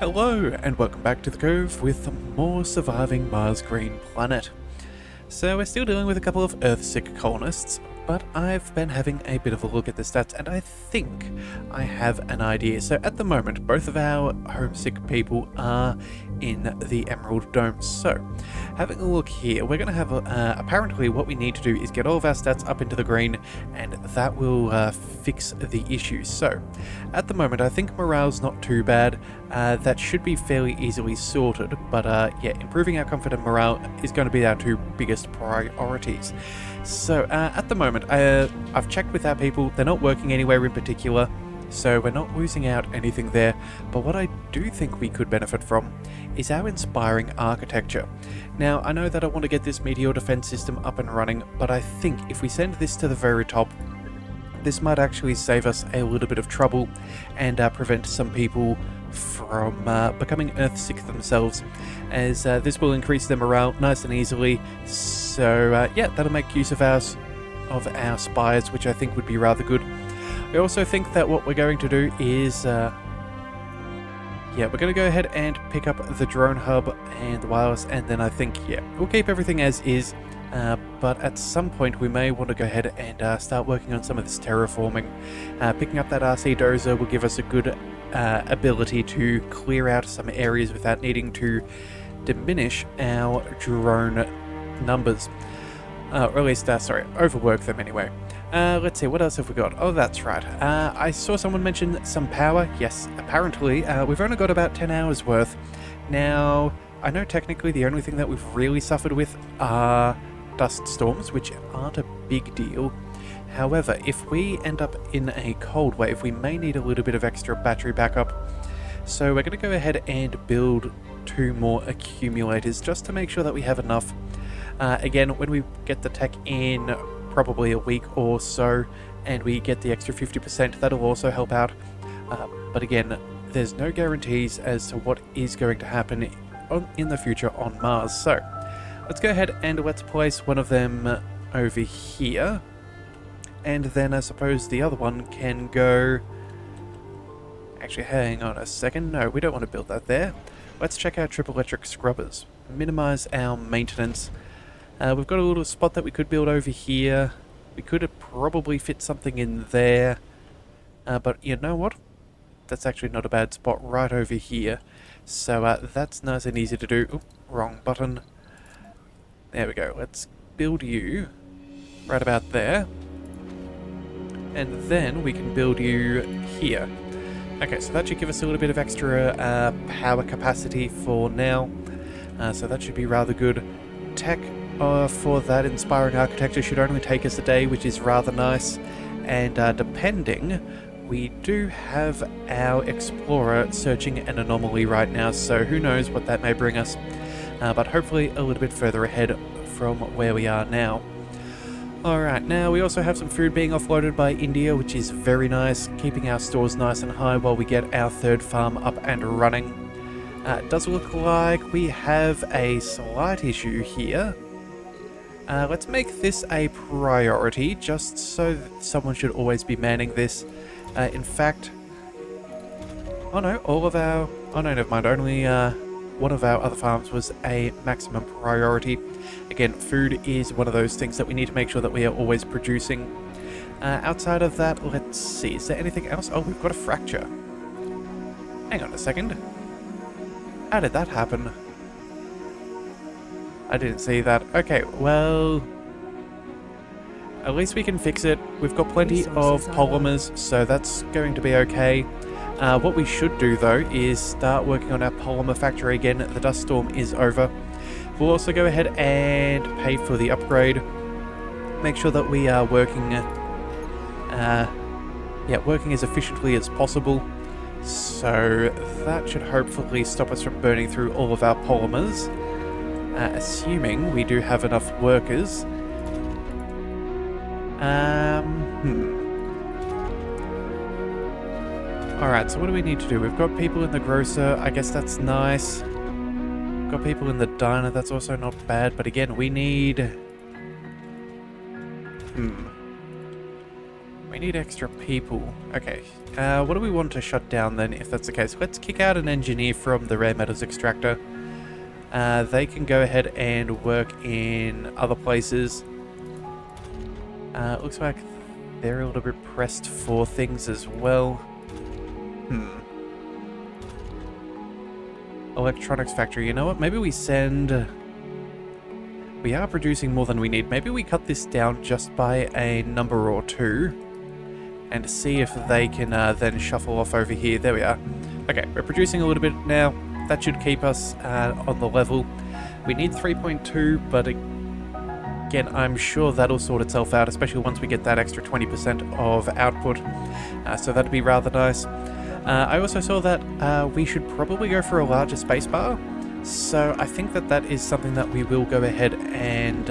Hello, and welcome back to the Cove with more surviving Mars Green Planet. So we're still dealing with a couple of Earth-sick colonists, but I've been having a bit of a look at the stats, and I think I have an idea. So at the moment, both of our homesick people are in the Emerald Dome. So, having a look here, we're going to have, apparently what we need to do is get all of our stats up into the green, and that will fix the issue. So, at the moment, I think morale's not too bad. That should be fairly easily sorted, but yeah, improving our comfort and morale is going to be our two biggest priorities. So, at the moment, I've checked with our people, they're not working anywhere in particular, so we're not losing out anything there, but what I do think we could benefit from is our inspiring architecture. Now, I know that I want to get this meteor defense system up and running, but I think if we send this to the very top, this might actually save us a little bit of trouble and prevent some people from becoming Earth-sick themselves, as this will increase their morale nice and easily. So yeah, that'll make use of our spires, which I think would be rather good. I also think that what we're going to do is, yeah, we're going to go ahead and pick up the drone hub and the wireless, and then I think, yeah, we'll keep everything as is. But at some point we may want to go ahead and start working on some of this terraforming. Picking up that RC dozer will give us a good ability to clear out some areas without needing to diminish our drone numbers. Or at least, sorry, overwork them anyway. Let's see, what else have we got? Oh, that's right. I saw someone mention some power. Yes, apparently, we've only got about 10 hours worth. Now, I know technically the only thing that we've really suffered with are dust storms, which aren't a big deal. However, if we end up in a cold wave, we may need a little bit of extra battery backup. So we're going to go ahead and build 2 more accumulators just to make sure that we have enough. Again, when we get the tech in probably a week or so, and we get the extra 50%, that'll also help out. But again, there's no guarantees as to what is going to happen in the future on Mars. So let's go ahead and let's place one of them over here. And then I suppose the other one can go... Actually, hang on a second. No, we don't want to build that there. Let's check our triple electric scrubbers. Minimize our maintenance. We've got a little spot that we could build over here. We could have probably fit something in there. But you know what? That's actually not a bad spot right over here. So that's nice and easy to do. Oop, wrong button. There we go. Let's build you right about there. And then we can build you here. Okay, so that should give us a little bit of extra power capacity for now. So that should be rather good. Tech for that inspiring architecture should only take us a day, which is rather nice. And depending, we do have our explorer searching an anomaly right now, so who knows what that may bring us. But hopefully a little bit further ahead from where we are now. Alright, now we also have some food being offloaded by India, which is very nice, keeping our stores nice and high while we get our third farm up and running. It does look like we have a slight issue here. Let's make this a priority, just so that someone should always be manning this. In fact... Oh no, all of our... Oh no, never mind, only one of our other farms was a maximum priority. Again, food is one of those things that we need to make sure that we are always producing. Outside of that, let's see, is there anything else? Oh, we've got a fracture. Hang on a second. How did that happen? I didn't see that. Okay, well... At least we can fix it. We've got plenty of polymers, so that's going to be okay. What we should do, though, is start working on our polymer factory again. The dust storm is over. We'll also go ahead and pay for the upgrade. Make sure that we are working, working as efficiently as possible. So that should hopefully stop us from burning through all of our polymers. Assuming we do have enough workers. Alright, so what do we need to do? We've got people in the grocer, I guess that's nice. Got people in the diner, that's also not bad, but again, we need need extra people. Okay, what do we want to shut down then, if that's the case? Let's kick out an engineer from the rare metals extractor. They can go ahead and work in other places. Looks like they're a little bit pressed for things as well. Electronics factory. You know what? Maybe we send... We are producing more than we need. Maybe we cut this down just by a number or two and see if they can then shuffle off over here. There we are. Okay, we're producing a little bit now. That should keep us on the level. We need 3.2, but again, I'm sure that'll sort itself out, especially once we get that extra 20% of output. So that'd be rather nice. I also saw that we should probably go for a larger spacebar. So I think that that is something that we will go ahead and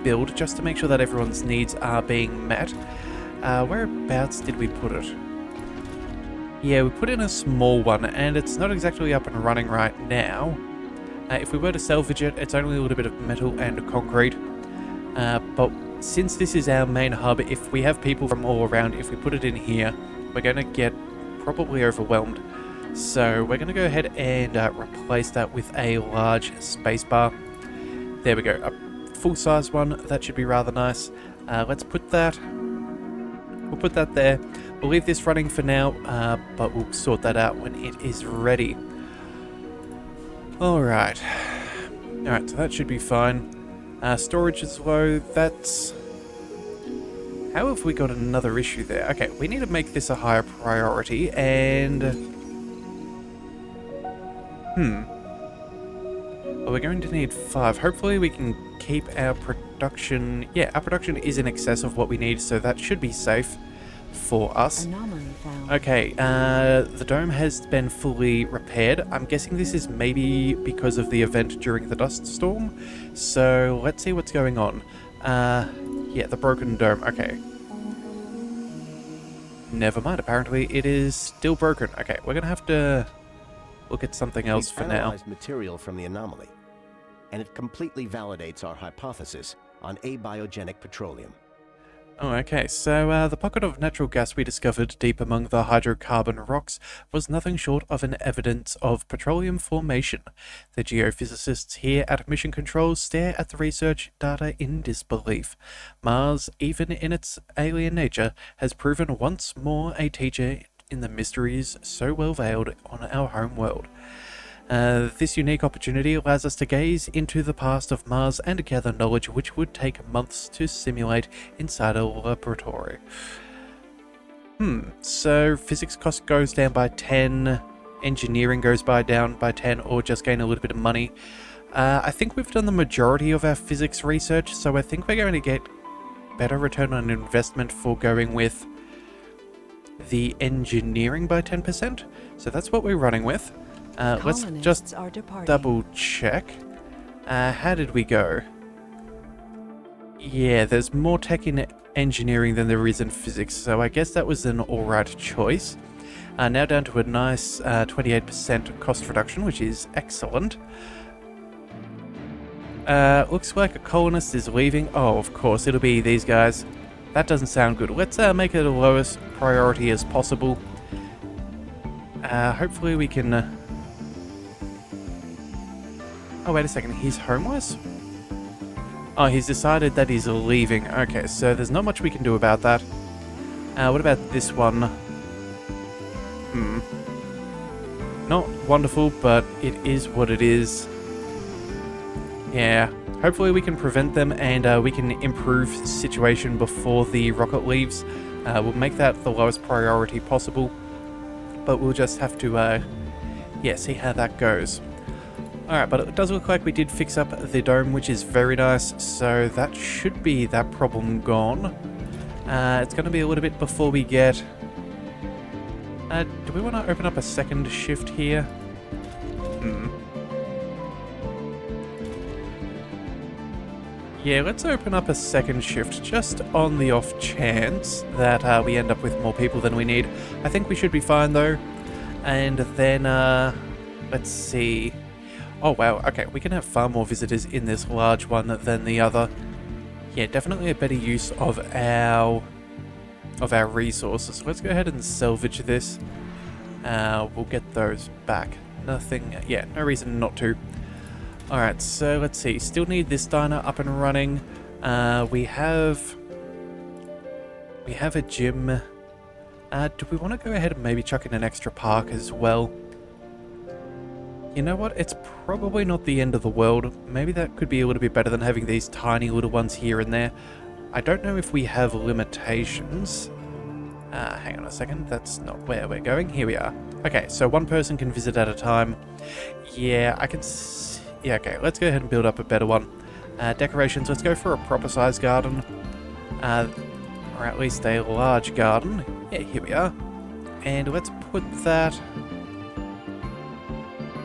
build just to make sure that everyone's needs are being met. Whereabouts did we put it? Yeah, we put in a small one, and it's not exactly up and running right now. If we were to salvage it, it's only a little bit of metal and concrete. But since this is our main hub, if we have people from all around, if we put it in here, we're going to get probably overwhelmed. So we're going to go ahead and replace that with a large spacebar. There we go, a full-size one. That should be rather nice. Let's put that... We'll put that there. We'll leave this running for now, but we'll sort that out when it is ready. Alright. Alright, so that should be fine. Storage is low. That's... How have we got another issue there? Okay, we need to make this a higher priority, and... Well, we're going to need 5. Hopefully we can keep our production... Yeah, our production is in excess of what we need, so that should be safe for us. Anomaly found. Okay, the dome has been fully repaired. I'm guessing this is maybe because of the event during the dust storm. So let's see what's going on. Yeah, the broken dome. Okay. Never mind. Apparently it is still broken. Okay, we're going to have to look at something else for now. We've analyzed material from the anomaly, and it completely validates our hypothesis on abiogenic petroleum. Oh, okay, so the pocket of natural gas we discovered deep among the hydrocarbon rocks was nothing short of an evidence of petroleum formation. The geophysicists here at Mission Control stare at the research data in disbelief. Mars, even in its alien nature, has proven once more a teacher in the mysteries so well veiled on our home world. This unique opportunity allows us to gaze into the past of Mars and gather knowledge which would take months to simulate inside a laboratory. So physics cost goes down by 10, engineering goes down by 10, or just gain a little bit of money. I think we've done the majority of our physics research, so I think we're going to get better return on investment for going with the engineering by 10%. So that's what we're running with. Let's just double check. How did we go? Yeah, there's more tech in engineering than there is in physics, so I guess that was an alright choice. Now down to a nice 28% cost reduction, which is excellent. Looks like a colonist is leaving. Oh, of course, it'll be these guys. That doesn't sound good. Let's make it the lowest priority as possible. Hopefully we can... Oh, wait a second. He's homeless? Oh, he's decided that he's leaving. Okay, so there's not much we can do about that. What about this one? Not wonderful, but it is what it is. Yeah. Hopefully we can prevent them and we can improve the situation before the rocket leaves. We'll make that the lowest priority possible. But we'll just have to, yeah, see how that goes. Alright, but it does look like we did fix up the dome, which is very nice. So that should be that problem gone. It's going to be a little bit before we get... do we want to open up a second shift here? Yeah, let's open up a second shift just on the off chance that we end up with more people than we need. I think we should be fine though. And then, let's see. Oh wow, okay, we can have far more visitors in this large one than the other. Yeah, definitely a better use of our of our resources. Let's go ahead and salvage this. We'll get those back. Nothing, yeah, no reason not to. Alright, so let's see. Still need this diner up and running. We have a gym. Do we want to go ahead and maybe chuck in an extra park as well? You know what? It's probably not the end of the world. Maybe that could be a little bit better than having these tiny little ones here and there. I don't know if we have limitations. Hang on a second. That's not where we're going. Here we are. Okay, so one person can visit at a time. Yeah, I can... Yeah, okay. Let's go ahead and build up a better one. Decorations. Let's go for a proper size garden. Or at least a large garden. Yeah, here we are. And let's put that...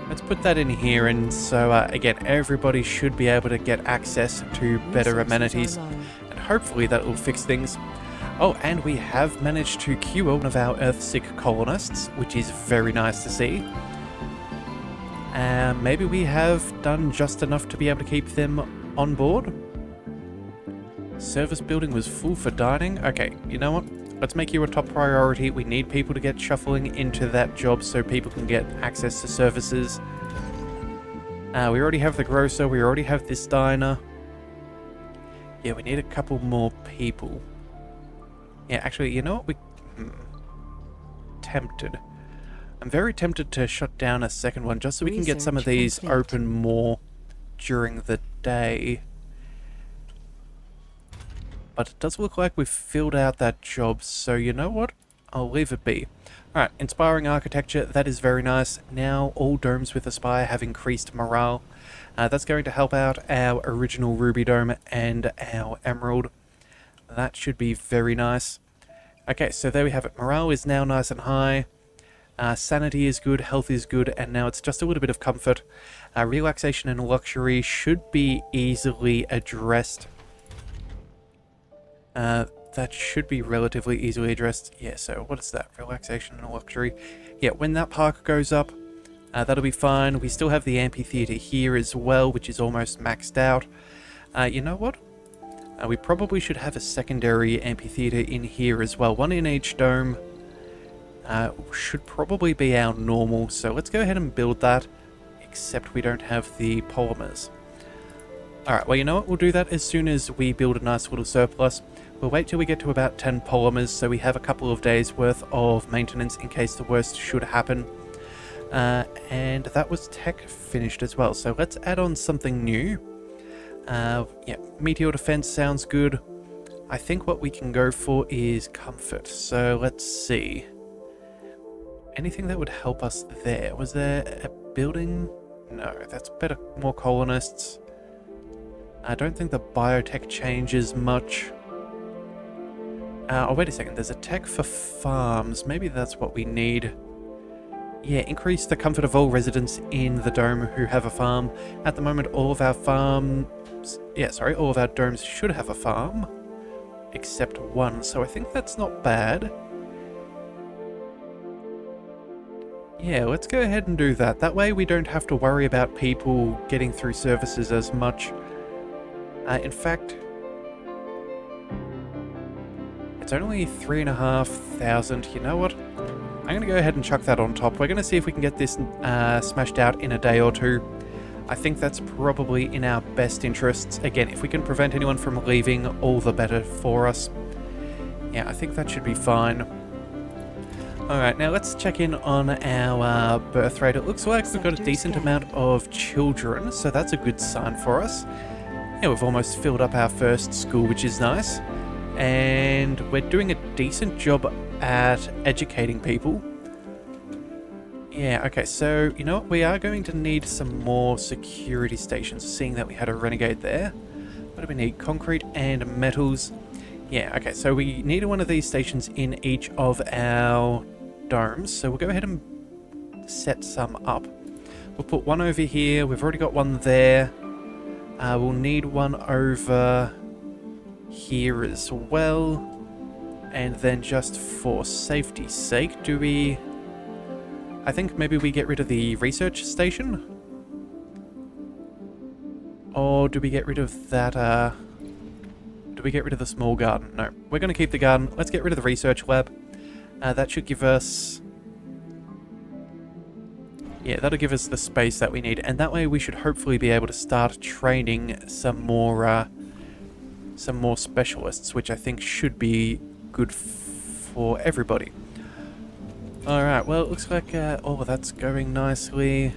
Let's put that in here, and so again, everybody should be able to get access to better amenities, and hopefully that will fix things. Oh, and we have managed to cure one of our Earthsick colonists, which is very nice to see. Maybe we have done just enough to be able to keep them on board. Service building was full for dining. Okay, you know what? Let's make you a top priority. We need people to get shuffling into that job so people can get access to services. We already have the grocer. We already have this diner. Yeah, we need a couple more people. Yeah, actually, you know what? Tempted. I'm very tempted to shut down a second one just so we can get some of these open more during the day. But it does look like we've filled out that job, so you know what? I'll leave it be. Alright, inspiring architecture, that is very nice. Now all domes with Aspire have increased morale. That's going to help out our original Ruby Dome and our Emerald. That should be very nice. Okay, so there we have it. Morale is now nice and high. Sanity is good, health is good, and now it's just a little bit of comfort. Relaxation and luxury should be easily addressed. That should be relatively easily addressed. Yeah, so what is that? Relaxation and luxury. Yeah, when that park goes up, that'll be fine. We still have the amphitheater here as well, which is almost maxed out. You know what? We probably should have a secondary amphitheater in here as well. One in each dome. Should probably be our normal, so let's go ahead and build that, except we don't have the polymers. Alright, well you know what, we'll do that as soon as we build a nice little surplus. We'll wait till we get to about 10 polymers, so we have a couple of days worth of maintenance in case the worst should happen. And that was tech finished as well, so let's add on something new. Yeah, meteor defense sounds good. I think what we can go for is comfort, so let's see. Anything that would help us there? Was there a building? No, that's better, more colonists. I don't think the biotech changes much. Oh, wait a second. There's a tech for farms. Maybe that's what we need. Yeah, increase the comfort of all residents in the dome who have a farm. At the moment, all of our farms... Yeah, sorry, all of our domes should have a farm. Except one, so I think that's not bad. Yeah, let's go ahead and do that. That way we don't have to worry about people getting through services as much. In fact... It's only 3,500. You know what? I'm going to go ahead and chuck that on top. We're going to see if we can get this smashed out in a day or two. I think that's probably in our best interests. Again, if we can prevent anyone from leaving, all the better for us. Yeah, I think that should be fine. Alright, now let's check in on our birth rate. It looks like we've got a decent amount of children, so that's a good sign for us. Yeah, we've almost filled up our first school, which is nice. And we're doing a decent job at educating people. Yeah, okay, so, you know what? We are going to need some more security stations, seeing that we had a renegade there. What do we need? Concrete and metals. Yeah, okay, so we need one of these stations in each of our domes, so we'll go ahead and set some up. We'll put one over here. We've already got one there. We'll need one over here as well. And then just for safety's sake, do we... I think maybe we get rid of the research station? Or do we get rid of that, do we get rid of the small garden? No, we're going to keep the garden. Let's get rid of the research lab. That should give us... Yeah, that'll give us the space that we need. And that way we should hopefully be able to start training some more specialists, which I think should be good for everybody. Alright, well, it looks like all of that's going nicely.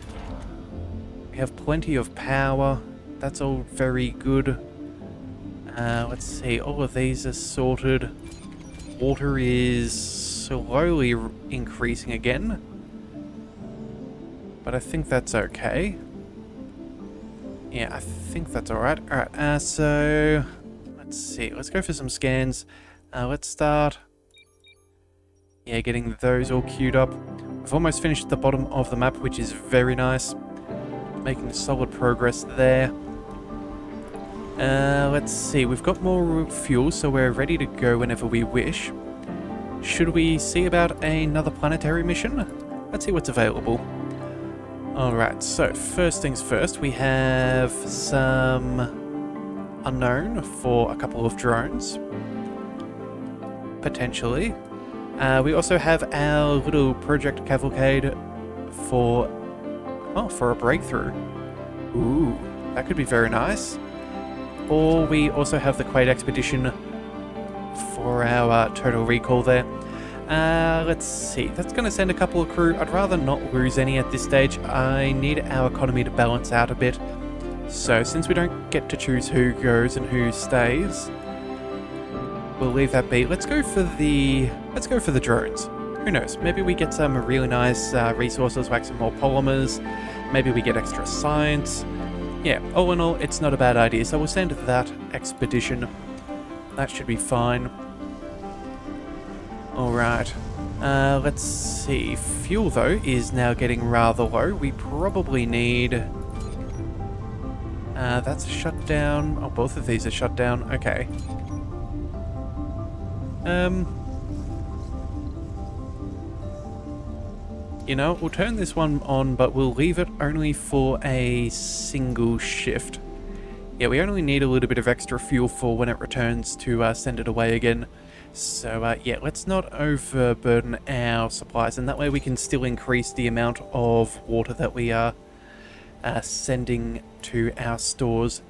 We have plenty of power. That's all very good. Let's see, all of these are sorted. Water is slowly increasing again. But I think that's okay. Yeah, I think that's alright. Alright, so... Let's see, let's go for some scans. Let's start... Yeah, getting those all queued up. We've almost finished the bottom of the map, which is very nice. Making solid progress there. Let's see, we've got more fuel, so we're ready to go whenever we wish. Should we see about another planetary mission? Let's see what's available. Alright, so first things first, we have some unknown for a couple of drones. Potentially. We also have our little project cavalcade for a breakthrough. Ooh, that could be very nice. Or we also have the Quaid expedition for our total recall there. Let's see. That's going to send a couple of crew. I'd rather not lose any at this stage. I need our economy to balance out a bit. So since we don't get to choose who goes and who stays, we'll leave that be. Let's go for the drones. Who knows? Maybe we get some really nice resources, like some more polymers. Maybe we get extra science. Yeah, all in all, it's not a bad idea. So we'll send that expedition. That should be fine. Alright. Let's see. Fuel, though, is now getting rather low. We probably need... that's shut down. Oh, both of these are shut down. Okay. You know, we'll turn this one on, but we'll leave it only for a single shift. Yeah, we only need a little bit of extra fuel for when it returns to send it away again. So, yeah, let's not overburden our supplies, and that way we can still increase the amount of water that we are sending to our stores.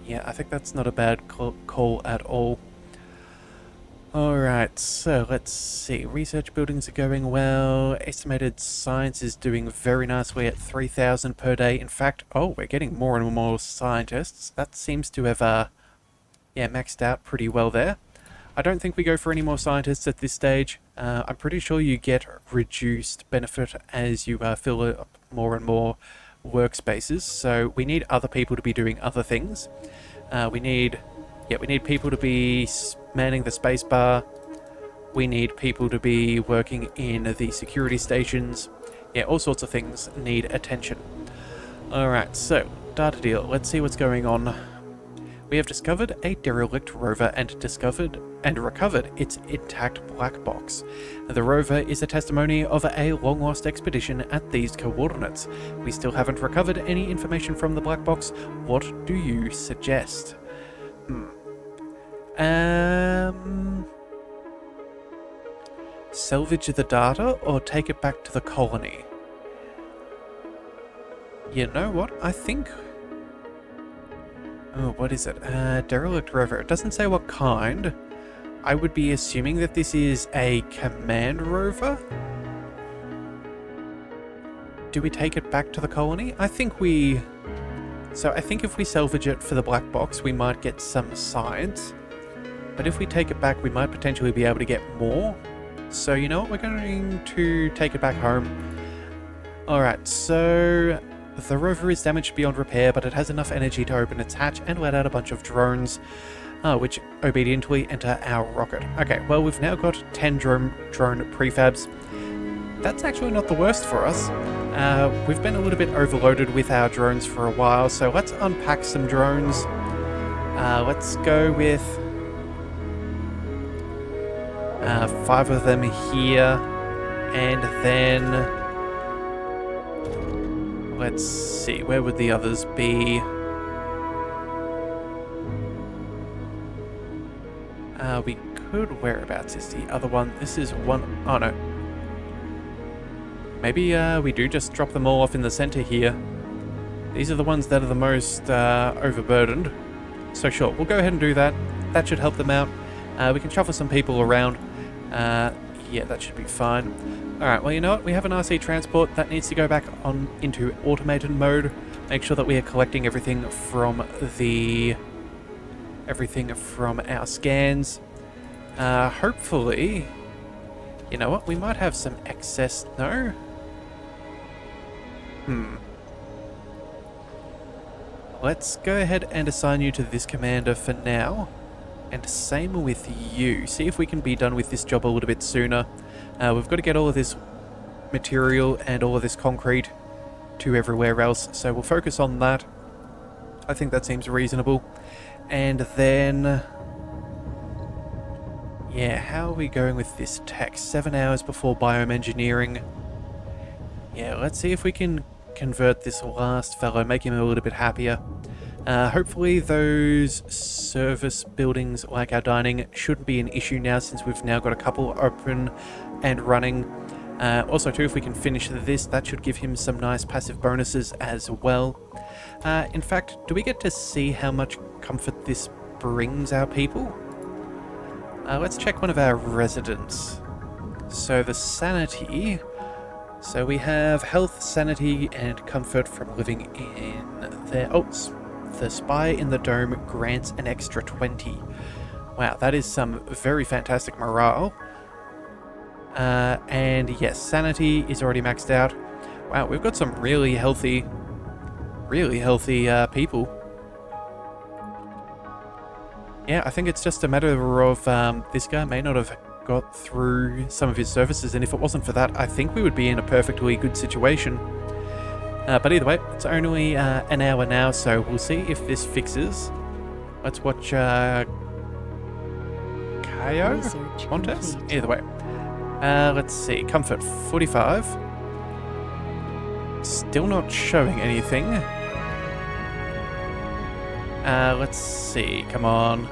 Yeah, I think that's not a bad call at all. Alright, so let's see. Research buildings are going well. Estimated science is doing very nicely at 3,000 per day. In fact, we're getting more and more scientists. That seems to have, maxed out pretty well there. I don't think we go for any more scientists at this stage. I'm pretty sure you get reduced benefit as you fill up more and more workspaces. So we need other people to be doing other things. We need people to be manning the space bar. We need people to be working in the security stations. Yeah, all sorts of things need attention. Alright, so, data deal. Let's see what's going on. We have discovered a derelict rover and recovered its intact black box. The rover is a testimony of a long-lost expedition at these coordinates. We still haven't recovered any information from the black box. What do you suggest? Salvage the data or take it back to the colony? You know what? I think... Oh, what is it? Derelict rover. It doesn't say what kind. I would be assuming that this is a command rover? Do we take it back to the colony? I think we... So I think if we salvage it for the black box, we might get some science. But if we take it back, we might potentially be able to get more. So you know what? We're going to take it back home. Alright, so... The rover is damaged beyond repair, but it has enough energy to open its hatch and let out a bunch of drones, which obediently enter our rocket. Okay, well, we've now got 10 drone prefabs. That's actually not the worst for us. We've been a little bit overloaded with our drones for a while, so let's unpack some drones. Let's go with 5 of them here, and then... Let's see, where would the others be? We could... Whereabouts is the other one? This is one... Oh, no. Maybe we do just drop them all off in the center here. These are the ones that are the most overburdened. So sure, we'll go ahead and do that. That should help them out. We can shuffle some people around. Yeah, that should be fine. Alright, well, you know what? We have an RC transport that needs to go back on into automated mode. Make sure that we are collecting everything from the... everything from our scans. Hopefully... You know what? We might have some excess... No? Let's go ahead and assign you to this commander for now. And same with you. See if we can be done with this job a little bit sooner. We've got to get all of this material and all of this concrete to everywhere else. So we'll focus on that. I think that seems reasonable. And then... Yeah, how are we going with this tech? 7 hours before bioengineering. Yeah, let's see if we can convert this last fellow, make him a little bit happier. Hopefully those service buildings like our dining shouldn't be an issue now, since we've now got a couple open and running. Also too, if we can finish this, that should give him some nice passive bonuses as well. In fact, do we get to see how much comfort this brings our people? Let's check one of our residents. So the sanity... So we have health, sanity, and comfort from living in there. Oh, the spy in the dome grants an extra 20. Wow, that is some very fantastic morale. And yes, sanity is already maxed out. Wow, we've got some really healthy people. Yeah, I think it's just a matter of this guy may not have got through some of his services, and if it wasn't for that, I think we would be in a perfectly good situation. But either way, it's only an hour now, so we'll see if this fixes. Let's watch Kaio? Montes? Either way. Let's see, comfort 45. Still not showing anything. Let's see, come on.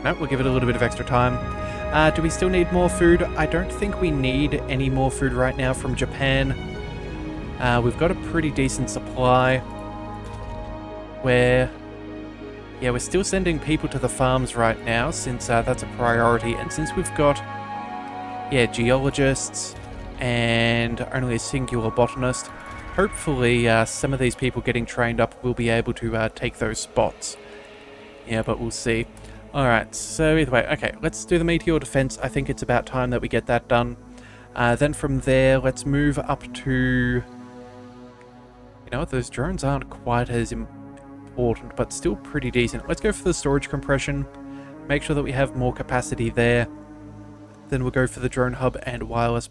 Nope, we'll give it a little bit of extra time. Do we still need more food? I don't think we need any more food right now from Japan. We've got a pretty decent supply. We're still sending people to the farms right now, since that's a priority. And since we've got, geologists and only a singular botanist, hopefully some of these people getting trained up will be able to take those spots. Yeah, but we'll see. Alright, so either way, okay, let's do the meteor defense. I think it's about time that we get that done. Then from there, let's move up to... You know what, those drones aren't quite as important, but still pretty decent. Let's go for the storage compression. Make sure that we have more capacity there. Then we'll go for the drone hub and wireless.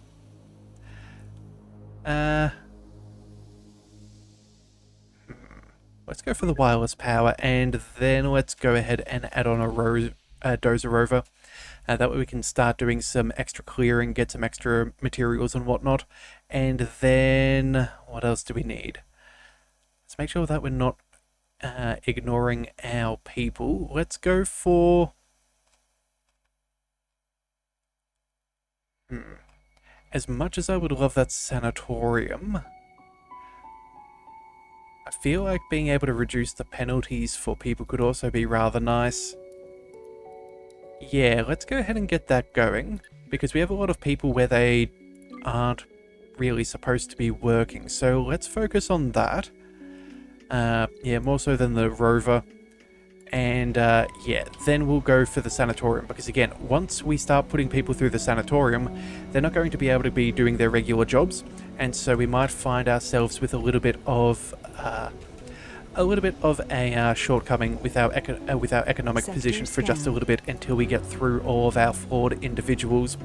Let's go for the wireless power, and then let's go ahead and add on a dozer rover. That way we can start doing some extra clearing, get some extra materials and whatnot. And then, what else do we need? Let's make sure that we're not ignoring our people. Let's go for... As much as I would love that sanatorium, I feel like being able to reduce the penalties for people could also be rather nice. Yeah, let's go ahead and get that going, because we have a lot of people where they aren't really supposed to be working, so let's focus on that. Yeah, more so than the rover. And then we'll go for the sanatorium, because again, once we start putting people through the sanatorium, they're not going to be able to be doing their regular jobs, and so we might find ourselves with a little bit of a shortcoming with our economic position for just a little bit until we get through all of our flawed individuals.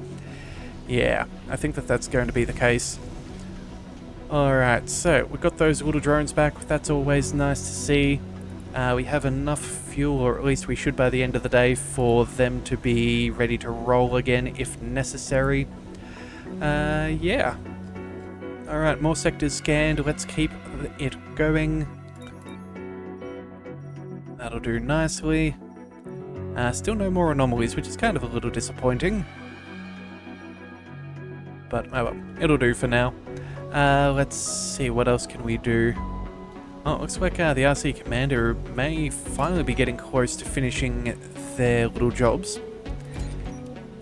Yeah, I think that that's going to be the case. Alright, so we've got those little drones back. That's always nice to see. We have enough fuel, or at least we should by the end of the day, for them to be ready to roll again if necessary. Yeah. Alright, more sectors scanned. Let's keep it going. That'll do nicely. Still no more anomalies, which is kind of a little disappointing. But, oh well, it'll do for now. Let's see, what else can we do? Oh, it looks like the RC Commander may finally be getting close to finishing their little jobs.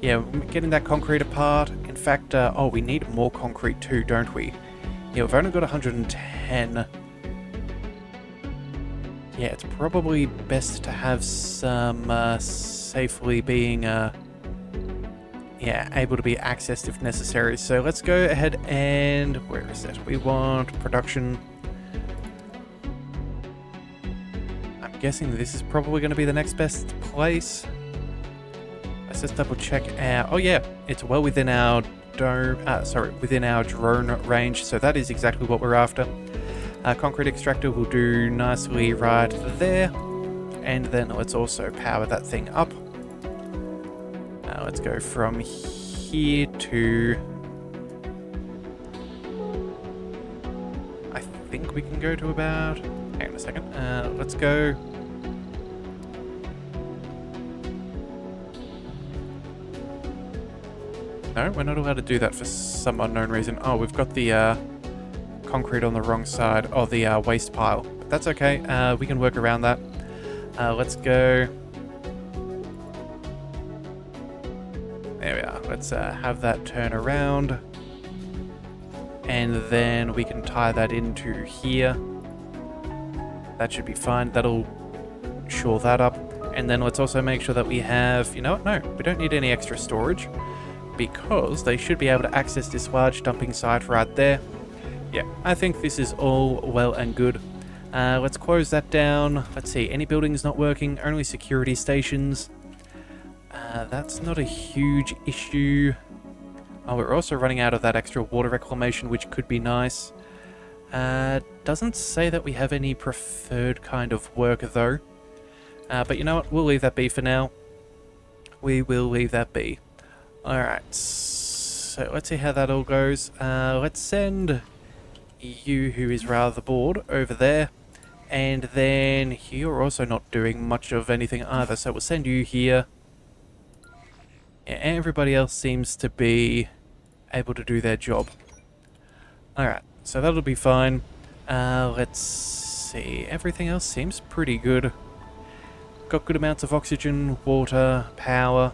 Yeah, getting that concrete apart. In fact, oh, we need more concrete too, don't we? Yeah, we've only got 110. Yeah, it's probably best to have some safely being able to be accessed if necessary. So let's go ahead and where is it? We want production. I'm guessing this is probably going to be the next best place. Let's just double check our. Oh yeah, it's well within our within our drone range. So that is exactly what we're after. Concrete extractor will do nicely right there, and then let's also power that thing up. Let's go from here to... I think we can go to about... Hang on a second. Let's go... No, we're not allowed to do that for some unknown reason. Oh, we've got the concrete on the wrong side of the waste pile. But that's okay. We can work around that. Let's go... There we are. Let's have that turn around. And then we can tie that into here. That should be fine. That'll shore that up. And then let's also make sure that we have... You know what? No, we don't need any extra storage, because they should be able to access this large dumping site right there. Yeah, I think this is all well and good. Let's close that down. Let's see, any buildings not working? Only security stations. That's not a huge issue. Oh, we're also running out of that extra water reclamation, which could be nice. Doesn't say that we have any preferred kind of work, though. But you know what? We'll leave that be for now. We will leave that be. Alright, so let's see how that all goes. Let's send you, who is rather bored, over there. And then you're also not doing much of anything either, so we'll send you here. Yeah, everybody else seems to be able to do their job. Alright, so that'll be fine. Let's see, everything else seems pretty good. Got good amounts of oxygen, water, power.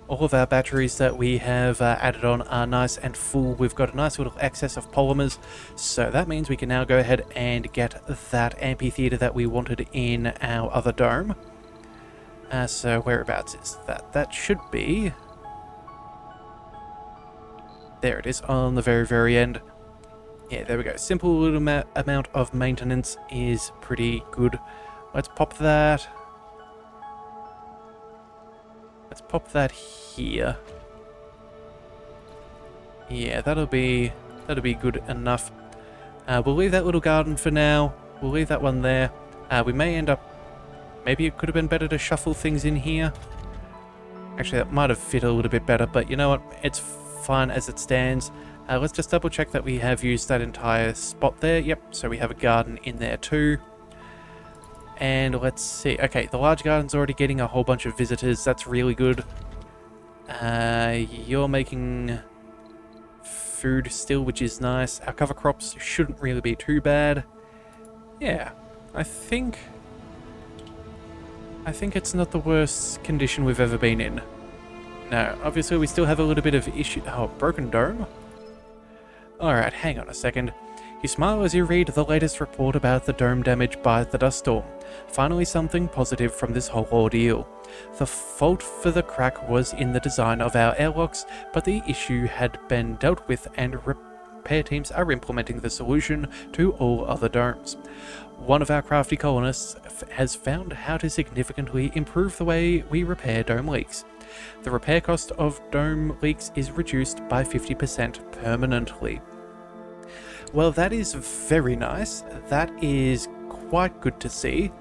All of our batteries that we have added on are nice and full. We've got a nice little excess of polymers, so that means we can now go ahead and get that amphitheater that we wanted in our other dome. So whereabouts is that? That should be... There it is, on the very, very end. Yeah, there we go. Simple little amount of maintenance is pretty good. Let's pop that. Let's pop that here. Yeah, that'll be good enough. We'll leave that little garden for now. We'll leave that one there. We may end up... Maybe it could have been better to shuffle things in here. Actually, that might have fit a little bit better, but you know what? It's fine as it stands. Let's just double check that we have used that entire spot there. Yep, so we have a garden in there too. And let's see. Okay, the large garden's already getting a whole bunch of visitors. That's really good. You're making food still, which is nice. Our cover crops shouldn't really be too bad. Yeah, I think it's not the worst condition we've ever been in. No, obviously we still have a little bit of issue. Oh, broken dome? Alright, hang on a second. You smile as you read the latest report about the dome damage by the dust storm. Finally something positive from this whole ordeal. The fault for the crack was in the design of our airlocks, but the issue had been dealt with and repair teams are implementing the solution to all other domes. One of our crafty colonists has found how to significantly improve the way we repair dome leaks. The repair cost of dome leaks is reduced by 50% permanently. Well, that is very nice. That is quite good to see.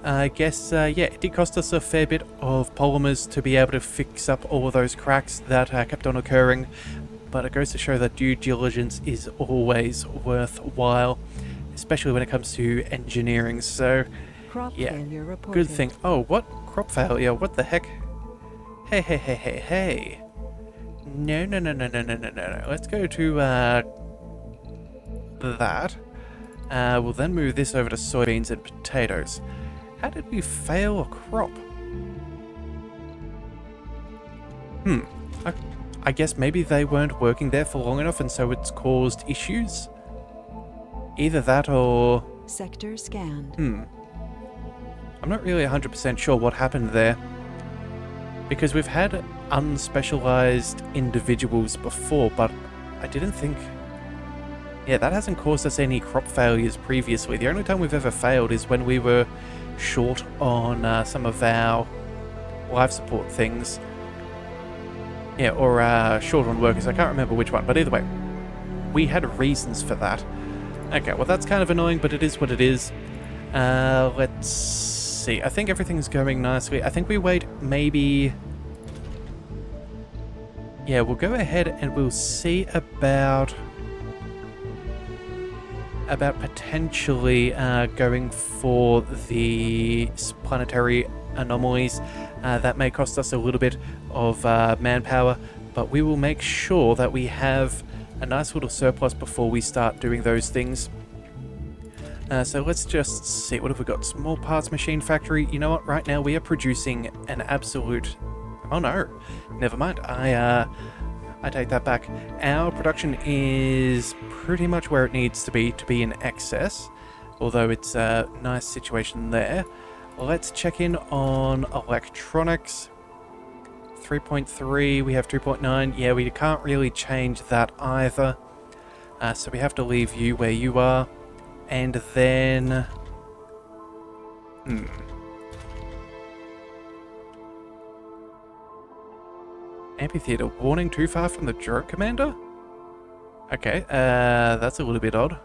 I guess, yeah, it did cost us a fair bit of polymers to be able to fix up all of those cracks that kept on occurring, but it goes to show that due diligence is always worthwhile, especially when it comes to engineering. So, Crop Yeah, failure reported. good thing. Oh, what? Crop failure? What the heck? Hey. No. Let's go to, that. We'll then move this over to soybeans and potatoes. How did we fail a crop? I guess maybe they weren't working there for long enough and so it's caused issues? Either that or... Sector scanned. I'm not really 100% sure what happened there. Because we've had unspecialized individuals before, but I didn't think... Yeah, that hasn't caused us any crop failures previously. The only time we've ever failed is when we were short on some of our life support things. Yeah, or short on workers. I can't remember which one, but either way, we had reasons for that. Okay, well that's kind of annoying, but it is what it is. Let's see. I think everything's going nicely. I think we wait maybe... Yeah, we'll go ahead and we'll see about potentially going for the planetary anomalies. That may cost us a little bit of manpower, but we will make sure that we have a nice little surplus before we start doing those things. So let's just see, what have we got? Small parts machine factory. You know what? Right now we are producing an absolute... Oh no, never mind. I take that back. Our production is pretty much where it needs to be in excess, although it's a nice situation there. Let's check in on electronics. 3.3, we have 2.9. Yeah, we can't really change that either. So we have to leave you where you are. And then... Amphitheater. Warning, too far from the drone commander? Okay, that's a little bit odd.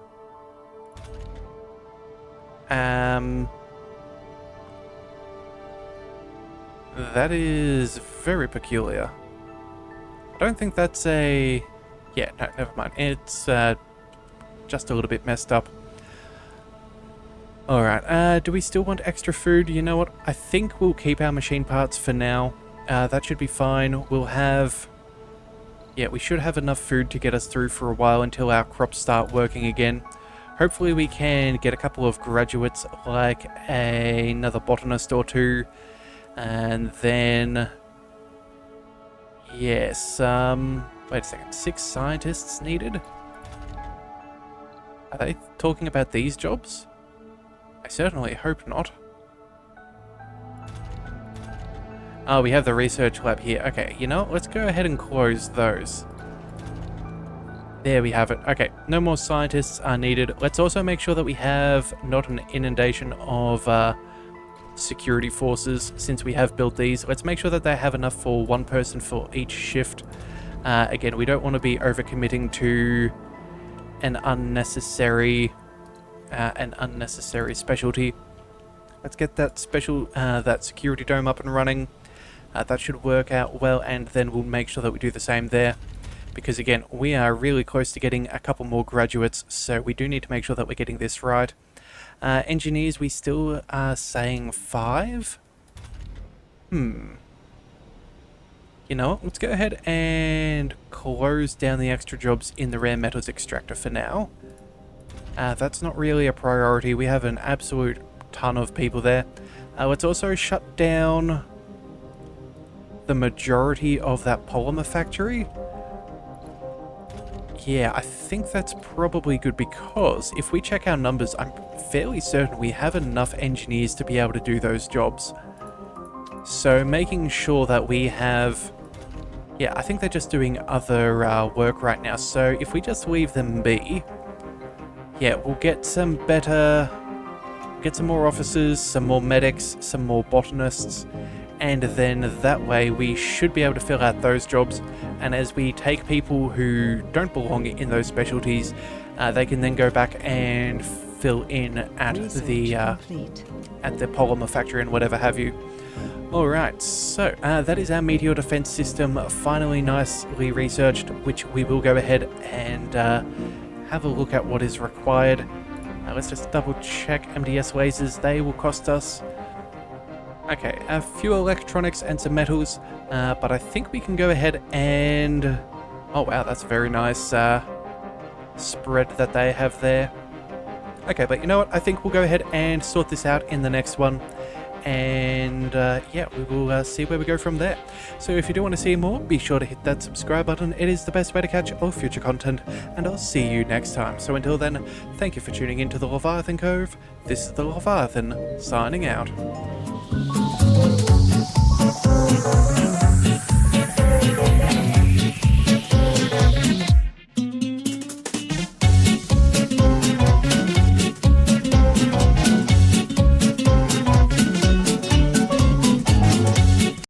That is very peculiar. I don't think that's a... Yeah, no, never mind. It's just a little bit messed up. Alright, do we still want extra food? You know what? I think we'll keep our machine parts for now. That should be fine. We'll have... Yeah, we should have enough food to get us through for a while until our crops start working again. Hopefully we can get a couple of graduates, like another botanist or two. And then... Yes, wait a second. 6 scientists needed? Are they talking about these jobs? I certainly hope not. Oh, we have the research lab here. Okay, you know what? Let's go ahead and close those. There we have it. Okay, no more scientists are needed. Let's also make sure that we have not an inundation of security forces since we have built these. Let's make sure that they have enough for one person for each shift. Again, we don't want to be overcommitting to an unnecessary specialty. Let's get that that security dome up and running. That should work out well, and then we'll make sure that we do the same there. Because again, we are really close to getting a couple more graduates, so we do need to make sure that we're getting this right. Engineers, we still are saying 5? You know what? Let's go ahead and close down the extra jobs in the rare metals extractor for now. That's not really a priority. We have an absolute ton of people there. Let's also shut down the majority of that polymer factory. Yeah, I think that's probably good because if we check our numbers, I'm fairly certain we have enough engineers to be able to do those jobs. So making sure that we have... Yeah, I think they're just doing other work right now. So if we just leave them be, yeah, we'll get some better... Get some more officers, some more medics, some more botanists, and then that way we should be able to fill out those jobs. And as we take people who don't belong in those specialties, they can then go back and fill in at the polymer factory and whatever have you. Alright, so that is our meteor defense system finally nicely researched, which we will go ahead and have a look at what is required. Let's just double check MDS lasers. They will cost us... Okay, a few electronics and some metals, but I think we can go ahead and... Oh wow, that's a very nice spread that they have there. Okay, but you know what? I think we'll go ahead and sort this out in the next one. And yeah, we will see where we go from there. So if you do want to see more, be sure to hit that subscribe button. It is the best way to catch all future content, and I'll see you next time. So until then, thank you for tuning into the Leviathan Cove. This is the Leviathan, signing out.